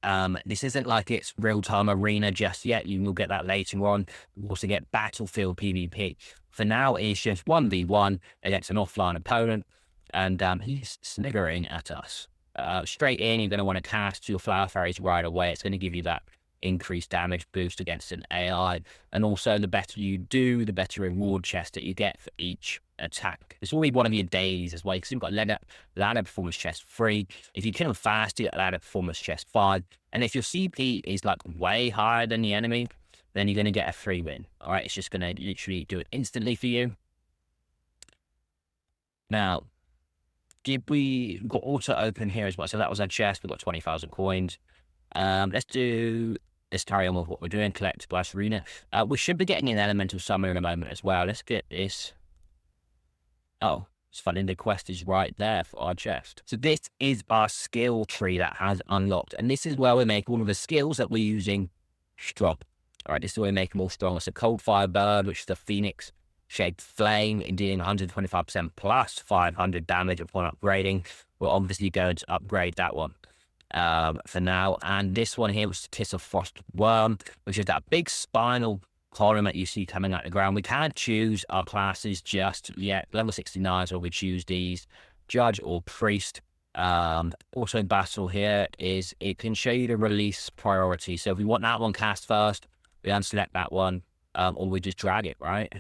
This isn't like it's real-time arena just yet. You will get that later on. We'll also get battlefield PvP. For now, it's just 1v1 against an offline opponent. And he's sniggering at us. Straight in, you're going to want to cast your flower fairies right away. It's going to give you that increased damage boost against an AI. And also, the better you do, the better reward chest that you get for each attack. This will be one of your dailies as well, because you've got ladder performance chest 3. If you kill them fast, you get ladder performance chest 5. And if your CP is like way higher than the enemy, then you're going to get a free win. All right, it's just going to literally do it instantly for you. Now, we've got auto open here as well. So that was our chest. We've got 20,000 coins. Let's carry on with what we're doing. Collect Blast Arena. We should be getting an elemental summon in a moment as well. Let's get this. Oh, it's funny. The quest is right there for our chest. So this is our skill tree that has unlocked. And this is where we make all of the skills that we're using strong. All right, this is where we make them all strong. It's a Cold Fire Bird, which is the Phoenix shaped flame, dealing 125% plus 500 damage upon upgrading. We're obviously going to upgrade that one for now. And this one here was the Kiss of Frost Worm, which is that big spinal column that you see coming out the ground. We can't choose our classes just yet. Level 69, so we choose these, Judge or Priest. Also in battle here is it can show you the release priority. So if we want that one cast first, we unselect that one, or we just drag it, right?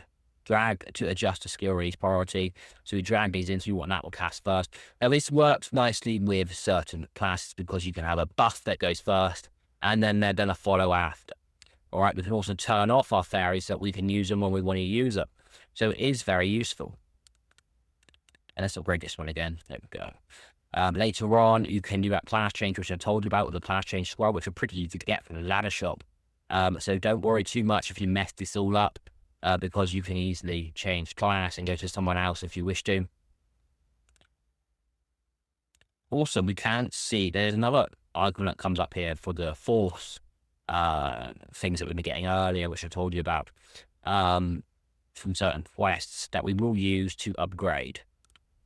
Drag to adjust the skill release priority. So we drag these in, so you want that one cast first. Now this works nicely with certain classes because you can have a buff that goes first and then they're going to follow after. All right, we can also turn off our fairies so that we can use them when we want to use them. So it is very useful. And let's upgrade this one again. There we go. Later on, you can do that class change, which I told you about with the class change scroll, which are pretty easy to get from the ladder shop. So don't worry too much if you mess this all up, because you can easily change class and go to someone else if you wish to. Also, we can see there's another icon that comes up here for the force things that we've been getting earlier, which I told you about, from certain quests that we will use to upgrade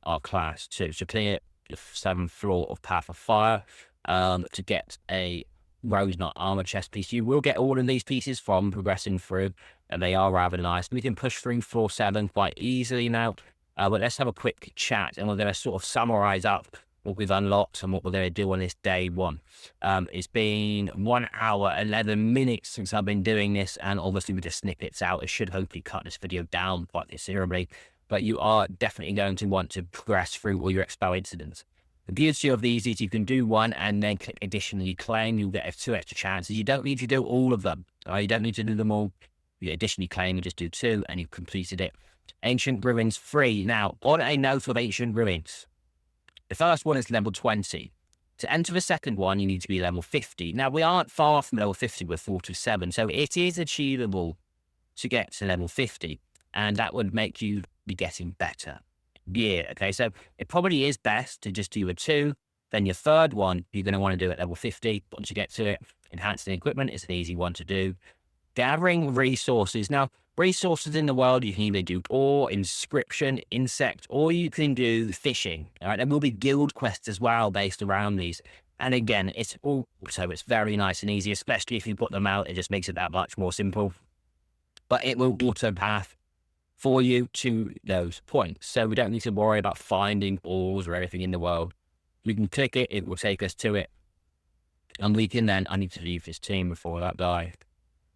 our class too. So clear the 7th floor of Path of Fire to get a Rose Knot armor chest piece. You will get all of these pieces from progressing through, and they are rather nice. We can push through floor 7 quite easily now, but let's have a quick chat, and we're going to sort of summarize up what we've unlocked and what we're going to do on this day 1. It's been 1 hour, 11 minutes since I've been doing this, and obviously with the snippets out, it should hopefully cut this video down quite considerably, but you are definitely going to want to progress through all your expo incidents. The beauty of these is you can do one and then click additionally claim. You'll get 2 extra chances. You don't need to do all of them. You don't need to do them all. You additionally claim, you just do 2 and you've completed it. Ancient Ruins 3. Now, on a note of Ancient Ruins, the first one is level 20. To enter the second one, you need to be level 50. Now, we aren't far from level 50 with 427, so it is achievable to get to level 50, and that would make you be getting better. Yeah, okay, so it probably is best to just do a 2, then your third one, you're going to want to do at level 50. Once you get to it, enhancing equipment is an easy one to do. Gathering resources. Now, resources in the world, you can either do ore, inscription, insect, or you can do fishing. All right, there will be guild quests as well based around these. And again, it's very nice and easy, especially if you put them out. It just makes it that much more simple. But it will auto path for you to those points. So we don't need to worry about finding ores or everything in the world. We can click it, it will take us to it. And we can then, I need to leave this team before that dies.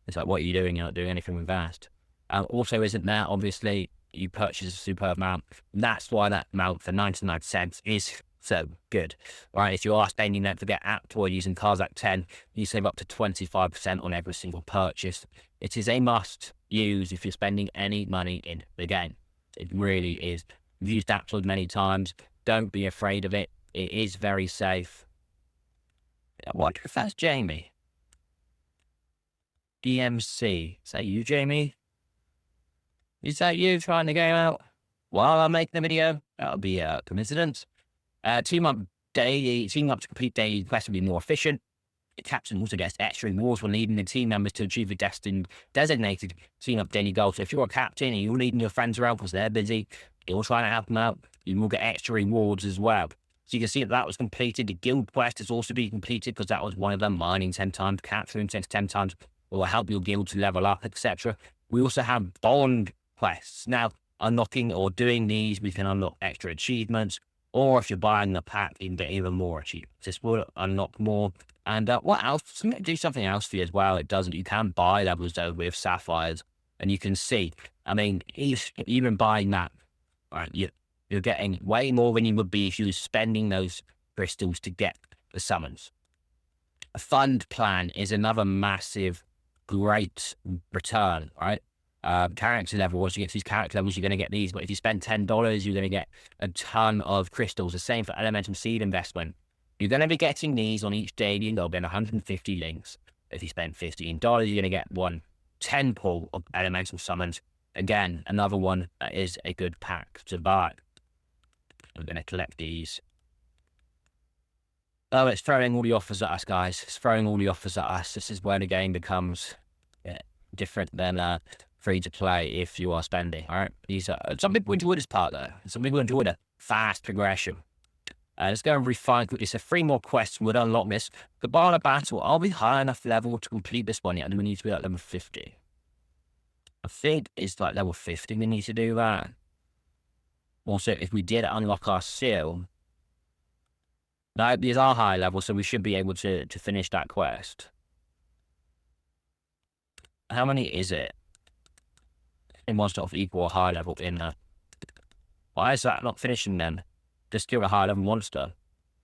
It's like, what are you doing? You're not doing anything with that. Also, isn't that obviously you purchase a superb mount? That's why that mount for 99 cents is so good. Right? If you are spending, don't forget Aptoide using CARZAK10, you save up to 25% on every single purchase. It is a must use if you're spending any money in the game. It really is. I've used Aptoide many times. Don't be afraid of it. It is very safe. I wonder if that's Jamie. DMC. Is that you, Jamie? Is that you trying the game out while I'm making the video? That'll be a coincidence. Team up to complete daily quests will be more efficient. The captain also gets extra rewards when leading the team members to achieve the designated team up daily goal. So if you're a captain and you're leading your friends around because they're busy, you're trying to help them out, you will get extra rewards as well. So you can see that was completed. The guild quest has also been completed because that was one of them, mining 10 times, capturing 10 times, will help your guild to level up, etc. We also have bond quests. Now, unlocking or doing these, we can unlock extra achievements, or if you're buying the pack, you can get even more achievements. This will unlock more. And what else? Do something else for you as well. It doesn't. You can buy levels though with sapphires, and you can see. I mean, even buying that, right? You're getting way more than you would be if you were spending those crystals to get the summons. A fund plan is another massive, great return, right? Character level, once you get to these character levels, you're going to get these. But if you spend $10, you're going to get a ton of crystals. The same for elemental seed investment. You're going to be getting these on each daily. There'll be 150 links. If you spend $15, you're going to get 10 pull of elemental summons. Again, another one that is a good pack to buy. I'm going to collect these. Oh, it's throwing all the offers at us, guys. It's throwing all the offers at us. This is where the game becomes different than free to play if you are spending. All right. These are some people enjoy this part though. Some people enjoy the fast progression. Let's go and refine quickly. So 3 more quests would unlock this. Goodbye battle. I'll be high enough level to complete this one yet. And we need to be at level 50. I think it's like level 50 we need to do that. Also, if we did unlock our seal, now these are high level, so we should be able to finish that quest. How many is it? It wants to equal high level in there. Why is that not finishing then? Just kill a high level monster.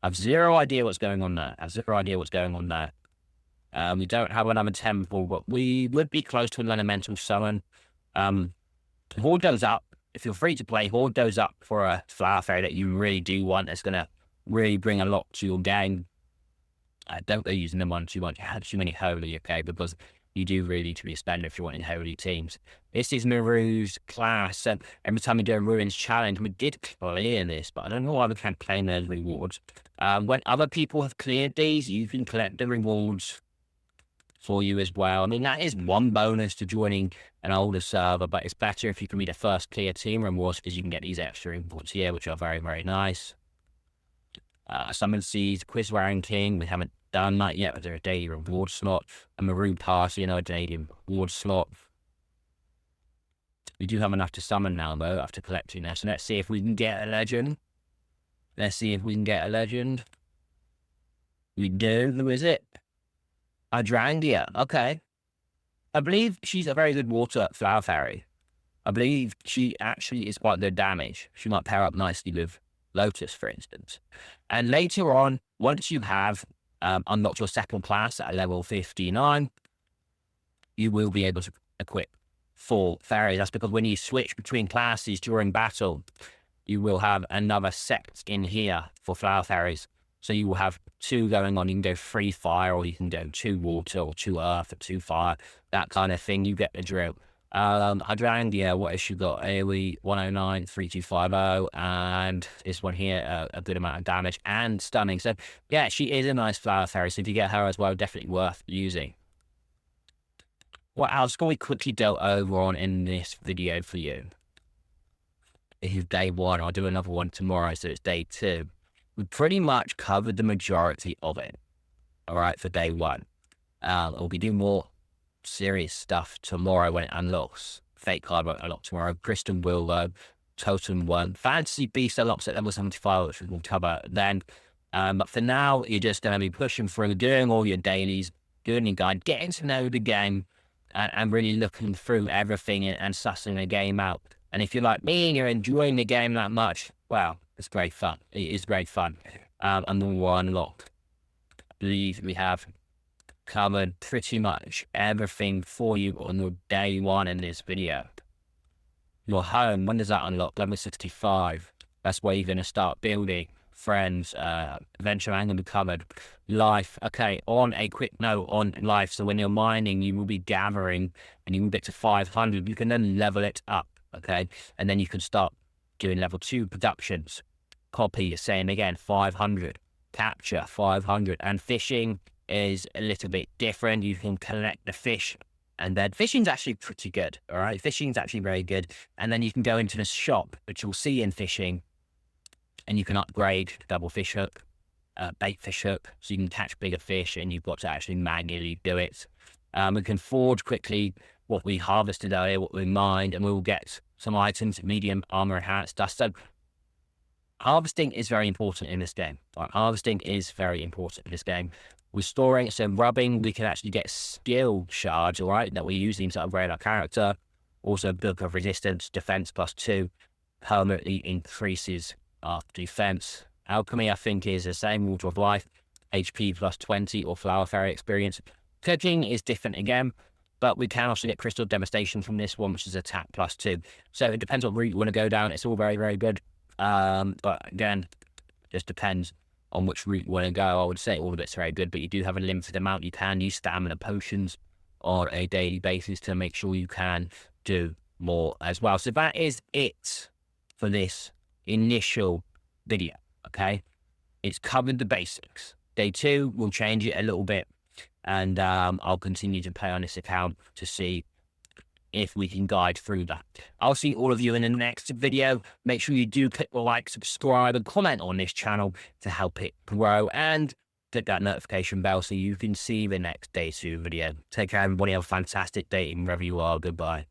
I have zero idea what's going on there. We don't have another temple, but we would be close to an elemental summon. Hoard those up. If you're free to play, hoard those up for a flower fairy that you really do want. It's going to really bring a lot to your game. Don't go using them on too much. Have too many holy, okay? Because you do really need to be spending if you're wanting holy teams. This is Mirus Class, and every time we do a Ruins challenge, we did clear this, but I don't know why we can't claim those rewards. When other people have cleared these, you can collect the rewards for you as well. I mean, that is one bonus to joining an older server, but it's better if you can be the first clear team rewards because you can get these extra rewards here, which are very, very nice. Summon Seeds, Quiz Ranking, we haven't done that yet, but there's a daily reward slot. A Maroon Pass, a daily reward slot. We do have enough to summon now, though, after collecting this. So let's see if we can get a legend. Let's see if we can get a legend. We do. Who is it? Hydrangea. Okay. I believe she's a very good water flower fairy. I believe she actually is quite good damage. She might pair up nicely with Lotus, for instance. And later on, once you have unlocked your second class at level 59, you will be able to equip 4 fairies. That's because when you switch between classes during battle, you will have another set in here for flower fairies. So you will have 2 going on. You can go 3 fire, or you can go 2 water, or 2 earth, or 2 fire, that kind of thing. You get the drill. Hydrangea, what has she got? AoE 109, 3250, and this one here, a good amount of damage and stunning. So yeah, she is a nice flower fairy. So if you get her as well, definitely worth using. What else can we quickly delve over on in this video for you? It is day 1. I'll do another one tomorrow, so it's day 2. We pretty much covered the majority of it. All right, for day 1. We'll be doing more serious stuff tomorrow when it unlocks. Fate card won't unlock tomorrow. Crystal will, though. Totem 1. Fantasy Beast unlocks at level 75, which we'll cover then. But for now, you're just going to be pushing through, doing all your dailies, doing your guide, getting to know the game, and really looking through everything and sussing the game out. And if you're like me and you're enjoying the game that much, well, it's great fun. It is great fun. And the one unlocked. I believe we have covered pretty much everything for you on the day 1 in this video. Your home, when does that unlock? Level 65. That's where you're going to start building. Friends, adventure angle covered. Life. Okay, on a quick note on life. So when you're mining, you will be gathering and you will get to 500. You can then level it up. Okay, and then you can start doing level 2 productions. Copy, same again, 500. Capture, 500. And fishing is a little bit different. You can collect the fish, and then fishing's actually pretty good. All right, fishing's actually very good. And then you can go into the shop, which you'll see in fishing, and you can upgrade double fish hook, bait fish hook, so you can catch bigger fish, and you've got to actually manually do it. We can forge quickly what we harvested earlier, what we mined, and we'll get some items, medium armor, enhanced dust. So harvesting is very important in this game. Like, harvesting is very important in this game. We're storing, so rubbing, we can actually get skill shards, all right, that we use to upgrade our character. Also, Book of Resistance, defense +2, permanently increases our defense. Alchemy, I think, is the same. Water of Life, HP +20, or Flower Fairy experience. Cooking is different again, but we can also get Crystal Devastation from this one, which is attack +2. So it depends what route you want to go down. It's all very, very good. But again, just depends on which route you want to go. I would say all of it's very good, but you do have a limited amount. You can use stamina potions on a daily basis to make sure you can do more as well. So that is it for this initial video, okay? It's covered the basics. Day 2, we'll change it a little bit, and I'll continue to play on this account to see if we can guide through that. I'll see all of you in the next video. Make sure you do click the like, subscribe, and comment on this channel to help it grow, and click that notification bell so you can see the next Day 2 video. Take care, everybody. Have a fantastic day, wherever you are. Goodbye.